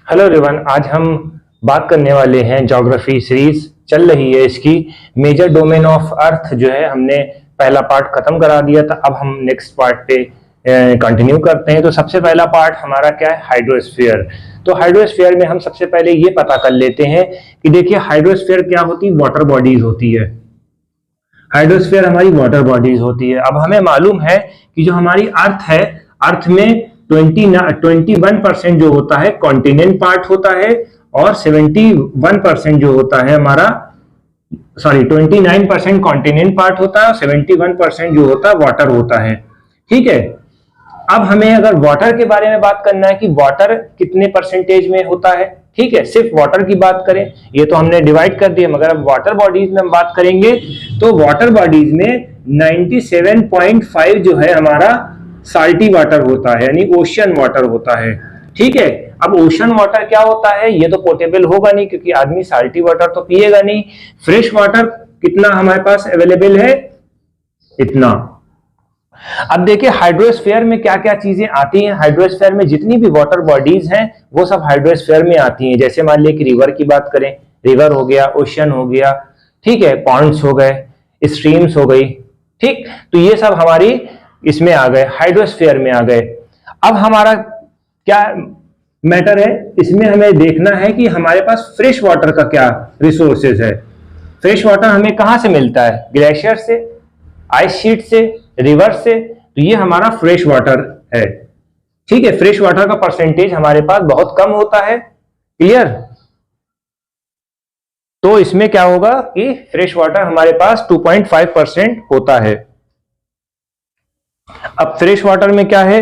Hello everyone, आज हम बात करने वाले हैं ज्योग्राफी सीरीज चल रही है। इसकी मेजर डोमेन ऑफ अर्थ जो है हमने पहला पार्ट खत्म करा दिया था। अब हम नेक्स्ट पार्ट पे कंटिन्यू करते हैं। तो सबसे पहला पार्ट हमारा क्या है, हाइड्रोस्फीयर। तो हाइड्रोस्फीयर में हम सबसे पहले ये पता कर लेते हैं कि देखिए हाइड्रोस्फीयर क्या होती है, वाटर बॉडीज होती है। हाइड्रोस्फीयर हमारी वाटर बॉडीज होती है। अब हमें मालूम है कि जो हमारी अर्थ है, अर्थ में 21% जो होता है कॉन्टिनेंट पार्ट होता है और 71% जो होता है हमारा 29% कॉन्टिनेंट पार्ट होता है और 71% जो होता है वाटर होता है। ठीक है, अब हमें अगर वाटर के बारे में बात करना है कि वाटर कितने परसेंटेज में होता है। ठीक है, सिर्फ वाटर की बात करें, ये तो हमने डिवाइड कर दिया, मगर अब वाटर बॉडीज में हम बात करेंगे तो वाटर बॉडीज में 97.5 जो है हमारा साल्टी वाटर होता है, यानी ओशियन वाटर होता है। ठीक है, अब ओशन वाटर क्या होता है, ये तो पोर्टेबल होगा नहीं क्योंकि आदमी साल्टी वाटर तो पिएगा नहीं। फ्रेश वाटर कितना हमारे पास अवेलेबल है, इतना। अब देखिए हाइड्रोस्फीयर में क्या क्या चीजें आती हैं। हाइड्रोस्फीयर में जितनी भी वाटर बॉडीज हैं वो सब हाइड्रोस्फीयर में आती हैं। जैसे मान लीजिए कि रिवर की बात करें, रिवर हो गया, ओशन हो गया, ठीक है, पॉन्ड्स हो गए, स्ट्रीम्स हो गई। ठीक, तो ये सब हमारी इसमें आ गए, हाइड्रोस्फीयर में आ गए। अब हमारा क्या मैटर है, इसमें हमें देखना है कि हमारे पास फ्रेश वाटर का क्या रिसोर्सेज है। फ्रेश वाटर हमें कहां से मिलता है, ग्लेशियर से, आइस शीट से, रिवर से। तो ये हमारा फ्रेश वाटर है। ठीक है, फ्रेश वाटर का परसेंटेज हमारे पास बहुत कम होता है। क्लियर? तो इसमें क्या होगा कि फ्रेश वाटर हमारे पास 2.5% होता है। अब फ्रेश वाटर में क्या है,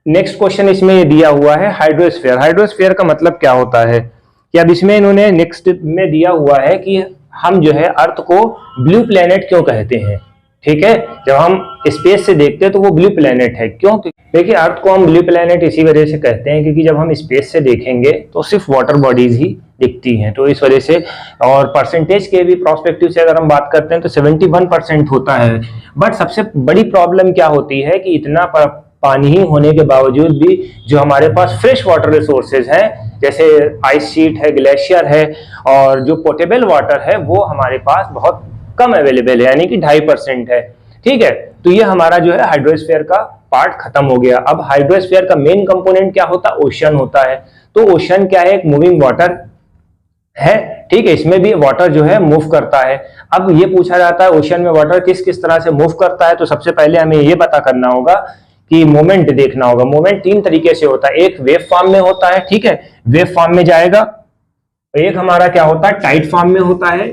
नेक्स्ट क्वेश्चन इसमें ये दिया हुआ है हाइड्रोस्फीयर। हाइड्रोस्फीयर का मतलब क्या होता है कि अब इसमें इन्होंने नेक्स्ट में दिया हुआ है कि हम जो है अर्थ को ब्लू प्लेनेट क्यों कहते हैं। ठीक है, जब हम स्पेस से देखते हैं तो वो ब्लू प्लेनेट है। क्यों? देखिए अर्थ को हम ब्लू प्लेनेट इसी वजह से कहते हैं क्योंकि जब हम स्पेस से देखेंगे तो सिर्फ वाटर बॉडीज ही दिखती हैं, तो इस वजह से। और परसेंटेज के भी प्रोस्पेक्टिव से अगर हम बात करते हैं तो 71% होता है। बट सबसे बड़ी प्रॉब्लम क्या होती है कि इतना पानी ही होने के बावजूद भी जो हमारे पास फ्रेश वाटर रिसोर्सेज हैं, जैसे आइस शीट है, ग्लेशियर है, और जो पोर्टेबल वाटर है वो हमारे पास बहुत कम अवेलेबल है, यानी कि 2.5% है। ठीक है, तो ये हमारा जो है हाइड्रोस्फीयर का पार्ट खत्म हो गया। अब हाइड्रोस्फीयर का मेन कंपोनेंट क्या होता है, ओशन होता है। तो ओशन क्या है, एक मूविंग वाटर है। ठीक है, इसमें भी वाटर जो है मूव करता है। अब ये पूछा जाता है ओशन में वाटर किस किस तरह से मूव करता है, तो सबसे पहले हमें ये पता करना होगा कि मोमेंट देखना होगा। मोमेंट 3 तरीके से होता है, एक वेव फॉर्म में होता है। ठीक है, वेव फॉर्म में जाएगा। एक हमारा क्या होता है, टाइड फॉर्म में होता है,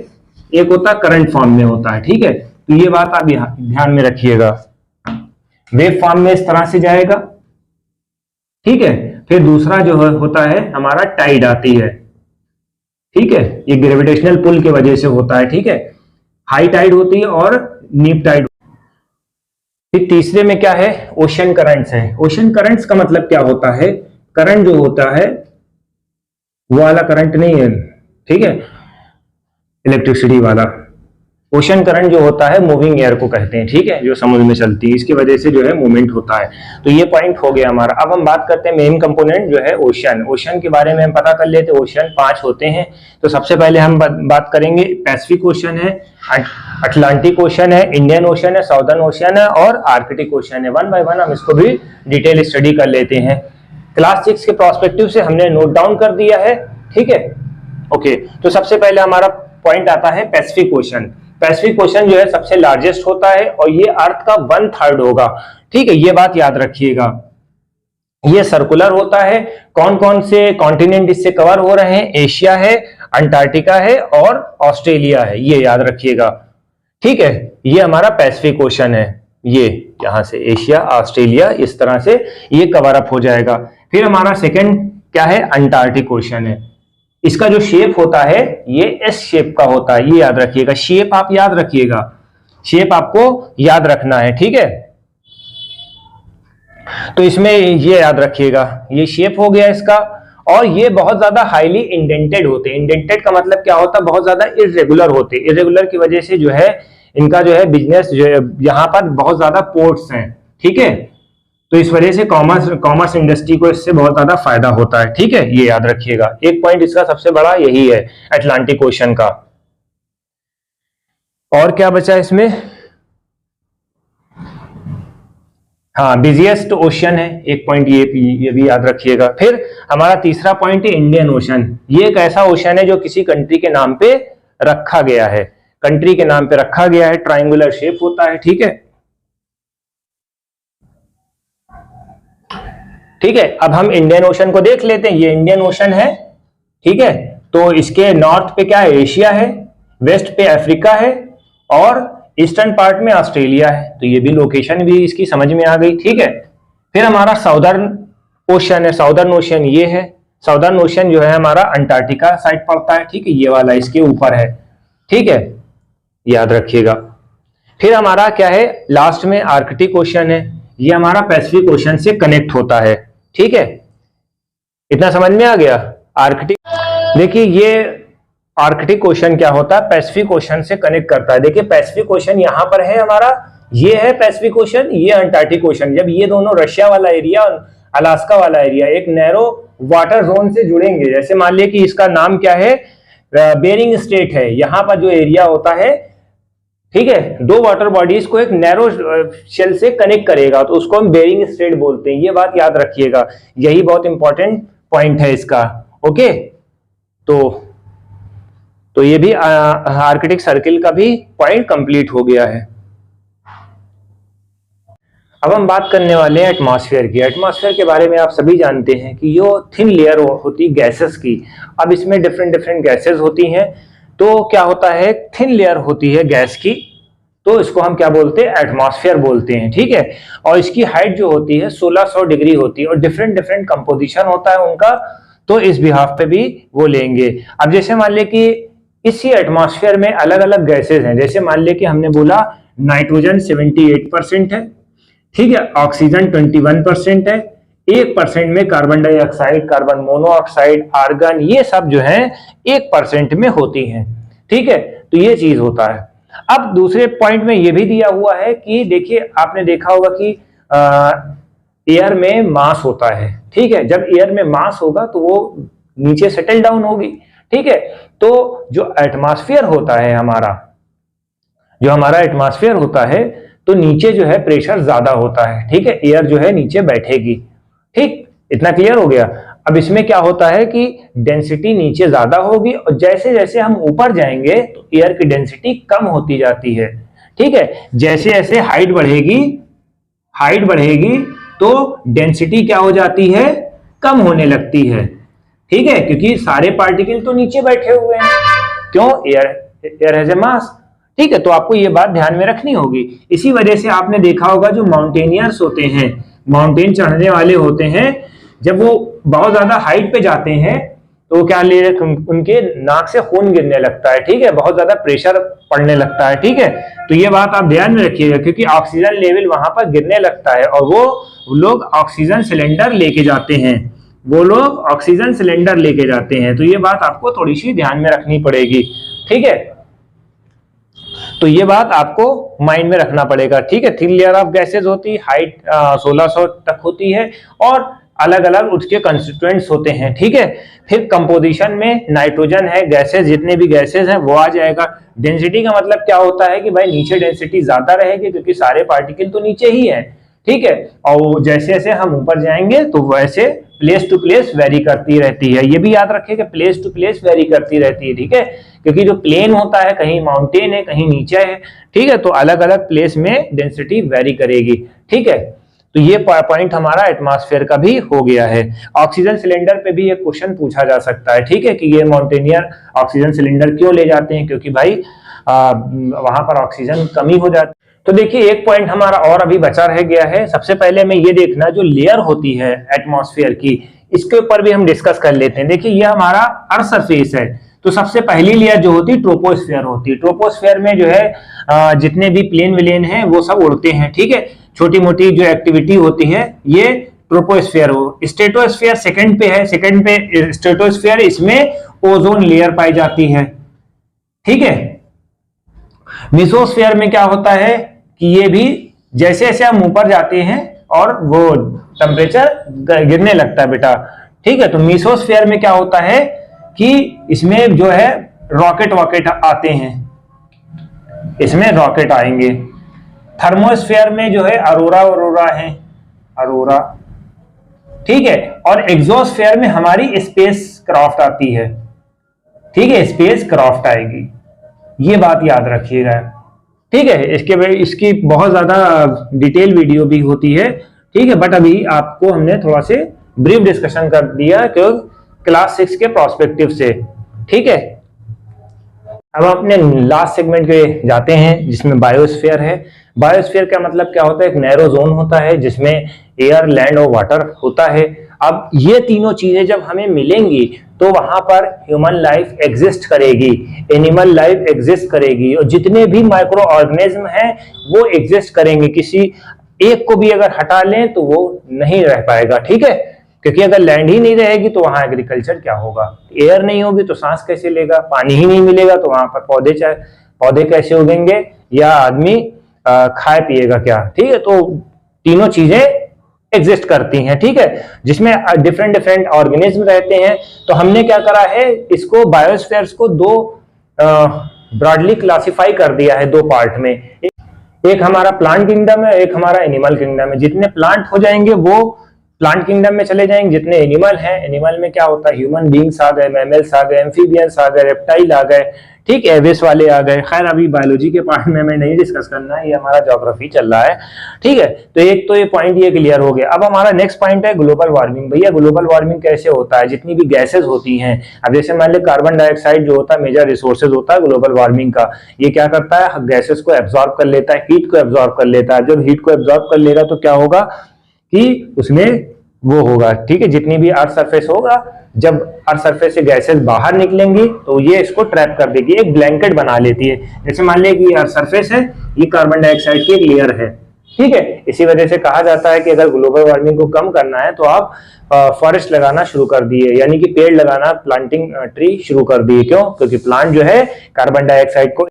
एक होता है करंट फॉर्म में होता है। ठीक है, तो ये बात आप ध्यान में रखिएगा। वेव फॉर्म में इस तरह से जाएगा। ठीक है, फिर दूसरा जो होता है हमारा टाइड आती है। ठीक है, ये ग्रेविटेशनल पुल की वजह से होता है। ठीक है, हाई टाइड होती है और नीप टाइड। फिर तीसरे में क्या है, ओशन करंट्स है। ओशन करंट्स का मतलब क्या होता है, करंट जो होता है वो वाला करंट नहीं है, ठीक है, इलेक्ट्रिसिटी वाला। ओशन करंट जो होता है मूविंग एयर को कहते हैं। ठीक है, जो समुद्र में चलती है, इसकी वजह से जो है मूवमेंट होता है। तो ये पॉइंट हो गया हमारा। अब हम बात करते हैं मेन कंपोनेंट जो है ओशन। ओशन के बारे में हम पता कर लेते हैं। ओशन 5 होते हैं। तो सबसे पहले हम बात करेंगे, पैसिफिक ओशन है, अटलांटिक ओशन है, इंडियन ओशन है, साउदर्न ओशन है और आर्कटिक ओशन है। 1 बाय 1 हम इसको भी डिटेल स्टडी कर लेते हैं। क्लास 6 के प्रोस्पेक्टिव से हमने नोट डाउन कर दिया है। ठीक है, ओके। तो सबसे पहले हमारा पॉइंट आता है पैसिफिक ओशन। पैसिफिक ओशन जो है सबसे लार्जेस्ट होता है और ये अर्थ का 1/3 होगा। ठीक है, ये बात याद रखिएगा। ये सर्कुलर होता है। कौन कौन से कॉन्टिनेंट इससे कवर हो रहे हैं, एशिया है, अंटार्कटिका है और ऑस्ट्रेलिया है, ये याद रखिएगा। ठीक है, ये हमारा पैसिफिक ओशन है। ये यहां से एशिया, ऑस्ट्रेलिया, इस तरह से ये कवर अप हो जाएगा। फिर हमारा सेकंड क्या है, अंटार्कटिक ओशन है। इसका जो शेप होता है ये एस शेप का होता है, ये याद रखिएगा। शेप आप याद रखिएगा, शेप आपको याद रखना है। ठीक है, तो इसमें ये याद रखिएगा, ये शेप हो गया इसका। और ये बहुत ज्यादा हाईली इंडेंटेड होते हैं। इंडेंटेड का मतलब क्या होता है, बहुत ज्यादा इरेगुलर होते हैं। इरेगुलर की वजह से जो है इनका जो है बिजनेस जो है, यहाँ पर बहुत ज्यादा पोर्ट्स हैं। ठीक है, तो इस वजह से कॉमर्स इंडस्ट्री को इससे बहुत ज्यादा फायदा होता है। ठीक है, ये याद रखिएगा। एक पॉइंट इसका सबसे बड़ा यही है अटलांटिक ओशन का। और क्या बचा इसमें? हाँ, बिजिएस्ट ओशन है, एक पॉइंट ये भी याद रखिएगा। फिर हमारा तीसरा पॉइंट है इंडियन ओशन। ये एक ऐसा ओशन है जो किसी कंट्री के नाम पे रखा गया है, कंट्री के नाम पे रखा गया है, ट्रायंगुलर शेप होता है। ठीक है, ठीक है। अब हम इंडियन ओशन को देख लेते हैं। ये इंडियन ओशन है, ठीक है। तो इसके नॉर्थ पे क्या है? एशिया है, वेस्ट पे अफ्रीका है और ईस्टर्न पार्ट में ऑस्ट्रेलिया है। तो ये भी लोकेशन भी इसकी समझ में आ गई। ठीक है, फिर हमारा साउदर्न ओशन है। साउदर्न ओशन ये है। साउदर्न ओशन जो है हमारा अंटार्कटिका साइड पड़ता है। ठीक है, ये वाला इसके ऊपर है। ठीक है, याद रखिएगा। फिर हमारा क्या है? लास्ट में आर्कटिक ओशन है। ये हमारा पैसिफिक ओशन से कनेक्ट होता है। ठीक है, इतना समझ में आ गया। आर्कटिक, देखिए ये आर्कटिक ओशन क्या होता है? पैसिफिक ओशन से कनेक्ट करता है। देखिए पैसिफिक ओशन यहां पर है हमारा, ये है पैसिफिक ओशन, ये अंटार्कटिक ओशन। जब ये दोनों रशिया वाला एरिया और अलास्का वाला एरिया एक नैरो वाटर जोन से जुड़ेंगे, जैसे मान लिया कि इसका नाम क्या है? बेरिंग स्ट्रेट है। यहां पर जो एरिया होता है, ठीक है, दो वाटर बॉडीज को एक नैरो शेल से कनेक्ट करेगा, तो उसको हम बेरिंग स्ट्रेट बोलते हैं। ये बात याद रखिएगा, यही बहुत इंपॉर्टेंट पॉइंट है इसका। ओके, तो ये भी आर्कटिक सर्किल का भी पॉइंट कंप्लीट हो गया है। अब हम बात करने वाले हैं एटमॉस्फेयर की। एटमॉस्फेयर के बारे में आप सभी जानते हैं कि यो थिन लेयर होती गैसेस की। अब इसमें डिफरेंट डिफरेंट गैसेस होती हैं। तो क्या होता है? थिन लेयर होती है गैस की, तो इसको हम क्या बोलते हैं? एटमॉस्फेयर बोलते हैं। ठीक है, और इसकी हाइट जो होती है 1600 डिग्री होती है और डिफरेंट डिफरेंट कंपोजिशन होता है उनका। तो इस बिहाफ पे भी वो लेंगे। अब जैसे मान लिया कि इसी एटमॉस्फेयर में अलग अलग गैसेज हैं। जैसे मान लिया कि हमने बोला नाइट्रोजन 78% है, ठीक है, ऑक्सीजन 21% है, 1% में carbon dioxide, carbon monoxide, argon, ये सब जो है 1% में होती हैं। ठीक है, तो ये चीज होता है। अब दूसरे पॉइंट में ये भी दिया हुआ है कि देखिए आपने देखा होगा कि एयर में मास होता है। ठीक है, जब एयर में मास होगा तो वो नीचे सेटल डाउन होगी। ठीक है, तो जो एटमॉस्फेयर होता है हमारा, जो हमारा एटमॉस्फेयर होता है, तो नीचे जो है प्रेशर ज्यादा होता है। ठीक है, एयर जो है नीचे बैठेगी। ठीक, इतना क्लियर हो गया। अब इसमें क्या होता है कि डेंसिटी नीचे ज्यादा होगी और जैसे जैसे हम ऊपर जाएंगे तो एयर की डेंसिटी कम होती जाती है। ठीक है, जैसे जैसे हाइट बढ़ेगी तो डेंसिटी क्या हो जाती है? कम होने लगती है। ठीक है, क्योंकि सारे पार्टिकल तो नीचे बैठे हुए हैं। क्यों? एयर हैज ए मास। ठीक है, तो आपको ये बात ध्यान में रखनी होगी। इसी वजह से आपने देखा होगा जो माउंटेनियर्स होते हैं, माउंटेन चढ़ने वाले होते हैं, जब वो बहुत ज्यादा हाइट पे जाते हैं तो क्या उनके नाक से खून गिरने लगता है। ठीक है, बहुत ज्यादा प्रेशर पड़ने लगता है। ठीक है, तो ये बात आप ध्यान में रखिएगा, क्योंकि ऑक्सीजन लेवल वहां पर गिरने लगता है और वो लोग ऑक्सीजन सिलेंडर लेके जाते हैं। तो ये बात आपको थोड़ी सी ध्यान में रखनी पड़ेगी। ठीक है, तो ये बात आपको माइंड में रखना पड़ेगा। ठीक है, थिन लेयर ऑफ गैसेज होती है, हाइट 1600 तक होती है और अलग अलग उसके कंस्टिट्यूएंट्स होते हैं। ठीक है, फिर कंपोजिशन में नाइट्रोजन है, गैसेज, जितने भी गैसेज हैं वो आ जाएगा। डेंसिटी का मतलब क्या होता है कि भाई नीचे डेंसिटी ज्यादा रहेगी क्योंकि सारे पार्टिकल तो नीचे ही है। ठीक है, और जैसे जैसे हम ऊपर जाएंगे तो वैसे प्लेस टू प्लेस वेरी करती रहती है। ये भी याद रखिए कि प्लेस टू प्लेस वेरी करती रहती है। ठीक है, क्योंकि जो प्लेन होता है, कहीं माउंटेन है, कहीं नीचे है। ठीक है, तो अलग अलग प्लेस में डेंसिटी वेरी करेगी। ठीक है, तो ये पॉइंट हमारा एटमॉस्फेयर का भी हो गया है। ऑक्सीजन सिलेंडर पे भी एक क्वेश्चन पूछा जा सकता है। ठीक है, कि ये माउंटेनियर ऑक्सीजन सिलेंडर क्यों ले जाते हैं? क्योंकि भाई वहां पर ऑक्सीजन कमी हो जाती है। तो देखिए एक पॉइंट हमारा और अभी बचा रह गया है। सबसे पहले हमें ये देखना, जो लेयर होती है एटमॉस्फेयर की, इसके ऊपर भी हम डिस्कस कर लेते हैं। देखिए ये हमारा अर्थ सरफेस है, तो सबसे पहली लेयर जो होती है ट्रोपोस्फेयर होती है। ट्रोपोस्फेयर में जो है जितने भी प्लेन विलेन हैं वो सब उड़ते हैं। ठीक है, छोटी मोटी जो एक्टिविटी होती है ये ट्रोपोस्फेयर हो। स्ट्रेटोस्फेयर सेकंड पे है, सेकंड पे स्ट्रेटोस्फेयर, इसमें ओजोन लेयर पाई जाती है। ठीक है, मेसोस्फेयर में क्या होता है कि ये भी जैसे जैसे हम ऊपर जाते हैं और वो टेम्परेचर गिरने लगता है बेटा। ठीक है, तो मीसोस्फीयर में क्या होता है कि इसमें जो है रॉकेट वॉकेट आते हैं, इसमें रॉकेट आएंगे। थर्मोस्फीयर में जो है अरोरा है, अरोरा। ठीक है, और एक्सोस्फीयर में हमारी स्पेस क्राफ्ट आती है। ठीक है, स्पेस क्राफ्ट आएगी, ये बात याद रखिएगा। ठीक है, इसकी बहुत ज्यादा डिटेल वीडियो भी होती है। ठीक है, बट अभी आपको हमने थोड़ा से ब्रीफ डिस्कशन कर दिया क्लास 6 के प्रोस्पेक्टिव से। ठीक है, अब अपने लास्ट सेगमेंट पे जाते हैं जिसमें बायोस्फीयर है। बायोस्फीयर का मतलब क्या होता है? एक नैरो जोन होता है जिसमें एयर, लैंड और वाटर होता है। अब ये तीनों चीजें जब हमें मिलेंगी तो वहां पर ह्यूमन लाइफ एग्जिस्ट करेगी, एनिमल लाइफ एग्जिस्ट करेगी, और जितने भी माइक्रो ऑर्गेनिज्म हैं वो एग्जिस्ट करेंगे। किसी एक को भी अगर हटा लें तो वो नहीं रह पाएगा। ठीक है, क्योंकि अगर लैंड ही नहीं रहेगी तो वहां एग्रीकल्चर क्या होगा? एयर नहीं होगी तो सांस कैसे लेगा? पानी ही नहीं मिलेगा तो वहां पर पौधे कैसे उगेंगे, या आदमी खाए पिएगा क्या? ठीक है, तो तीनों चीजें एग्जिस्ट करती हैं। ठीक है, जिसमें डिफरेंट डिफरेंट ऑर्गेनिज्म रहते हैं। तो हमने क्या करा है, इसको बायोस्फीयर्स को दो ब्रॉडली क्लासिफाई कर दिया है, दो पार्ट में। एक हमारा प्लांट किंगडम है, एक हमारा एनिमल किंगडम है। जितने प्लांट हो जाएंगे वो प्लांट किंगडम में चले जाएंगे, जितने एनिमल हैं, एनिमल में क्या होता है, ह्यूमन बींग्स आ गए, मैमल्स आ गए, एम्फीबियंस आ गए, रेप्टाइल आ गए, ठीक है, एविस वाले आ गए। खैर अभी बायोलॉजी के पार्ट में हमें नहीं डिस्कस करना है, ये हमारा ज्योग्राफी चल रहा है। ठीक है, तो एक तो ये पॉइंट ये क्लियर हो गया। अब हमारा नेक्स्ट पॉइंट है ग्लोबल वार्मिंग। भैया ग्लोबल वार्मिंग कैसे होता है? जितनी भी गैसेज होती हैं, अब जैसे मान ली कार्बन डाइऑक्साइड जो होता है मेजर रिसोर्सेज होता है ग्लोबल वार्मिंग का। ये क्या करता है, गैसेज को एब्जॉर्ब कर लेता है, हीट को एब्जॉर्ब कर लेता है। जब हीट को एब्जॉर्ब कर लेगा तो क्या होगा कि उसमें वो होगा, ठीक है, जितनी भी अर्थ सरफेस होगा, जब अर्थ सरफेस से गैसेस बाहर निकलेंगी तो ये इसको ट्रैप कर देगी, एक ब्लैंकेट बना लेती है। जैसे मान लिया कि अर्थ सरफेस है, ये कार्बन डाइऑक्साइड की एक लेयर है। ठीक है, इसी वजह से कहा जाता है कि अगर ग्लोबल वार्मिंग को कम करना है तो आप फॉरेस्ट लगाना शुरू कर दिए, यानी कि पेड़ लगाना, प्लांटिंग ट्री शुरू कर दिए। क्यों? क्योंकि प्लांट जो है कार्बन डाइऑक्साइड को।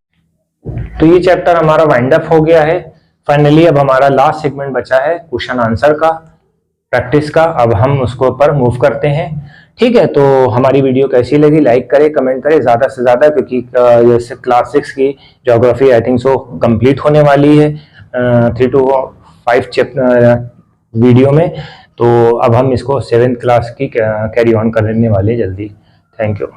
तो ये चैप्टर हमारा वाइंड अप हो गया है। फाइनली अब हमारा लास्ट सेगमेंट बचा है क्वेश्चन आंसर का, प्रैक्टिस का। अब हम उसको पर मूव करते हैं। ठीक है, तो हमारी वीडियो कैसी लगी लाइक करें, कमेंट करें ज्यादा से ज्यादा, क्योंकि जैसे क्लास 6 की geography I think so complete होने वाली है 3 to 5 वीडियो में। तो अब हम इसको 7th क्लास की कैरी ऑन करने वाले जल्दी। Thank you.